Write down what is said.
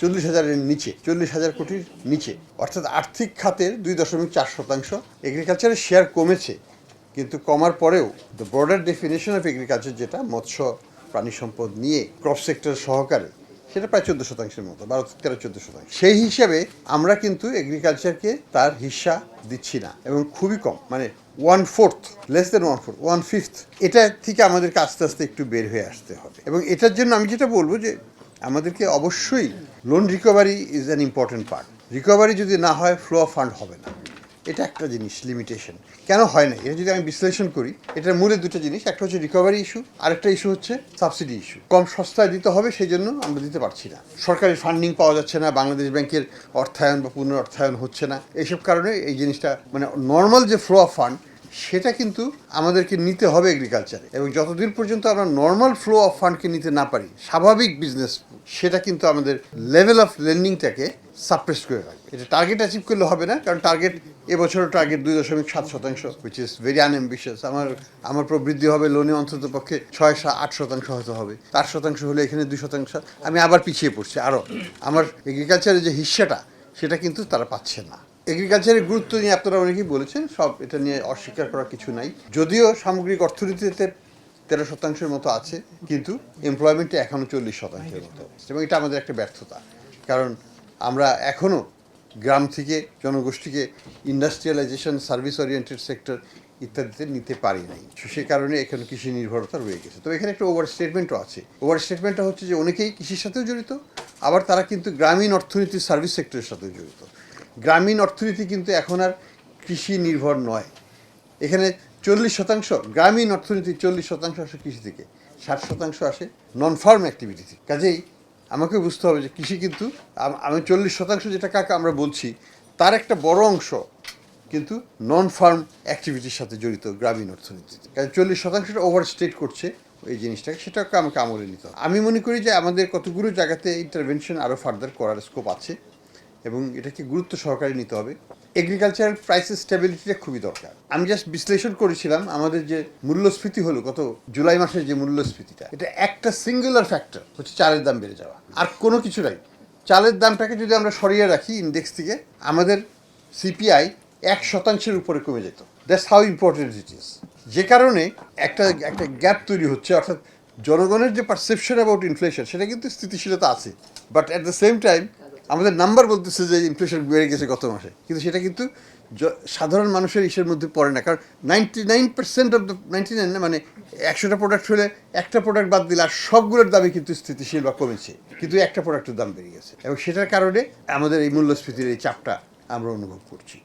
40,000-এর নিচে, 40,000 কোটির নিচে, অর্থাৎ আর্থিক খাতের 2.4%। এগ্রিকালচারের শেয়ার কমেছে, কিন্তু কমার পরেও the broader definition of agriculture, যেটা মৎস্য প্রাণী সম্পদ নিয়ে ক্রপ সেক্টর সহকারে, সেটা প্রায় 14%-এর মতো, 13-14%। সেই হিসাবে আমরা কিন্তু এগ্রিকালচারকে তার হিস্সা দিচ্ছি না, এবং খুবই কম, মানে 1/4, লেস দেন 1/4, 1/5। এটা থেকে আমাদেরকে আস্তে আস্তে একটু বের হয়ে আসতে হবে। এবং এটার জন্য আমি যেটা বলবো যে আমাদেরকে অবশ্যই loan recovery is an important part. Recovery যদি না হয়, ফ্লো অফ ফান্ড হবে না। এটা একটা জিনিস, লিমিটেশন কেন হয় না, এটা যদি আমি বিশ্লেষণ করি, এটার মূলে দুটো জিনিস, একটা হচ্ছে রিকভারি ইস্যু, আরেকটা ইস্যু হচ্ছে সাবসিডি ইস্যু। কম সস্তায় দিতে হবে, সেই জন্য আমরা দিতে পারছি না, সরকারি ফান্ডিং পাওয়া যাচ্ছে না, বাংলাদেশ ব্যাংকের অর্থায়ন বা পুনঃ অর্থায়ন হচ্ছে না, এইসব কারণে এই জিনিসটা, মানে নর্মাল যে ফ্লো অফ ফান্ড, সেটা কিন্তু আমাদেরকে নিতে হবে এগ্রিকালচারে। এবং যতদিন পর্যন্ত আমরা নর্মাল ফ্লো অফ ফান্ডকে নিতে না পারি, স্বাভাবিক বিজনেস, সেটা কিন্তু আমাদের লেভেল অফ লেন্ডিংটাকে সাপ্রেস করে রাখবে। এটা টার্গেট অ্যাচিভ করলে হবে না, কারণ টার্গেট, এবছরও টার্গেট 2.7%, হুইচ ইজ ভেরি আনএম্বিশিয়াস। আমার প্রবৃদ্ধি হবে লোনে অন্তত পক্ষে 6-8% হয়তো হবে, 8% হলে এখানে 2%, আমি আবার পিছিয়ে পড়ছি আরও। আমার এগ্রিকালচারের যে হিস্সাটা, সেটা কিন্তু তারা পাচ্ছে না। এগ্রিকালচারের গুরুত্ব নিয়ে আপনারা অনেকেই বলেছেন, সব এটা নিয়ে অস্বীকার করার কিছু নাই। যদিও সামগ্রিক অর্থনীতিতে 13%-এর মতো আছে, কিন্তু এমপ্লয়মেন্টে এখনও 40%-এর মতো, এবং এটা আমাদের একটা ব্যর্থতা। কারণ আমরা এখনও গ্রাম থেকে জনগোষ্ঠীকে ইন্ডাস্ট্রিয়ালাইজেশন, সার্ভিস ওরিয়েন্টেড সেক্টর ইত্যাদিতে নিতে পারি নাই। সে কারণে এখানে কৃষি নির্ভরতা রয়ে গেছে। তো এখানে একটা ওভার স্টেটমেন্টও আছে। ওভার স্টেটমেন্টটা হচ্ছে যে অনেকেই কৃষির সাথেও জড়িত, আবার তারা কিন্তু গ্রামীণ অর্থনীতির সার্ভিস সেক্টরের সাথেও জড়িত। গ্রামীণ অর্থনীতি কিন্তু এখন আর কৃষি নির্ভর নয়। এখানে 40% গ্রামীণ অর্থনীতির 40% আসে কৃষি থেকে, 60% আসে নন ফার্ম অ্যাক্টিভিটি থেকে। কাজেই আমাকে বুঝতে হবে যে কৃষি কিন্তু, আমি 40% যেটা কাকা আমরা বলছি, তার একটা বড় অংশ কিন্তু নন ফার্ম অ্যাক্টিভিটির সাথে জড়িত গ্রামীণ অর্থনীতিতে। কাজে 40%টা ওভার স্টেট করছে এই জিনিসটাকে, সেটাকে আমাকে আমলে নিতে হবে। আমি মনে করি যে আমাদের কতগুলো জায়গাতে ইন্টারভেনশন আরও ফার্দার করার স্কোপ আছে, এবং এটাকে গুরুত্ব সহকারে নিতে হবে। এগ্রিকালচারাল প্রাইসের স্টেবিলিটিটা খুবই দরকার। আমি জাস্ট বিশ্লেষণ করেছিলাম, আমাদের যে মূল্যস্ফীতি হলো গত জুলাই মাসের যে মূল্যস্ফীতিটা, এটা একটা সিঙ্গুলার ফ্যাক্টর হচ্ছে চালের দাম বেড়ে যাওয়া, আর কোনো কিছু নাই। চালের দামটাকে যদি আমরা সরিয়ে রাখি ইন্ডেক্স থেকে, আমাদের সিপিআই 1%-এর উপরে কমে যেত। That's how important it is. যে কারণে একটা গ্যাপ তৈরি হচ্ছে, অর্থাৎ জনগণের যে পারসেপশন অ্যাবাউট ইনফ্লেশন, সেটা কিন্তু স্থিতিশীলতা আছে, but at the same time আমাদের নাম্বার বলতেছে যে ইনফ্লেশন বেড়ে গেছে গত মাসে, কিন্তু সেটা কিন্তু সাধারণ মানুষের ইসের মধ্যে পড়ে না। কারণ 99% অফ দ্য 99 না, মানে 100টা প্রোডাক্ট হলে একটা প্রোডাক্ট বাদ দিলে আর সবগুলোর দামই কিন্তু স্থিতিশীল বা কমেছে, কিন্তু একটা প্রোডাক্টের দাম বেড়ে গেছে, এবং সেটার কারণে আমাদের এই মূল্যস্ফীতির এই চাপটা আমরা অনুভব করছি।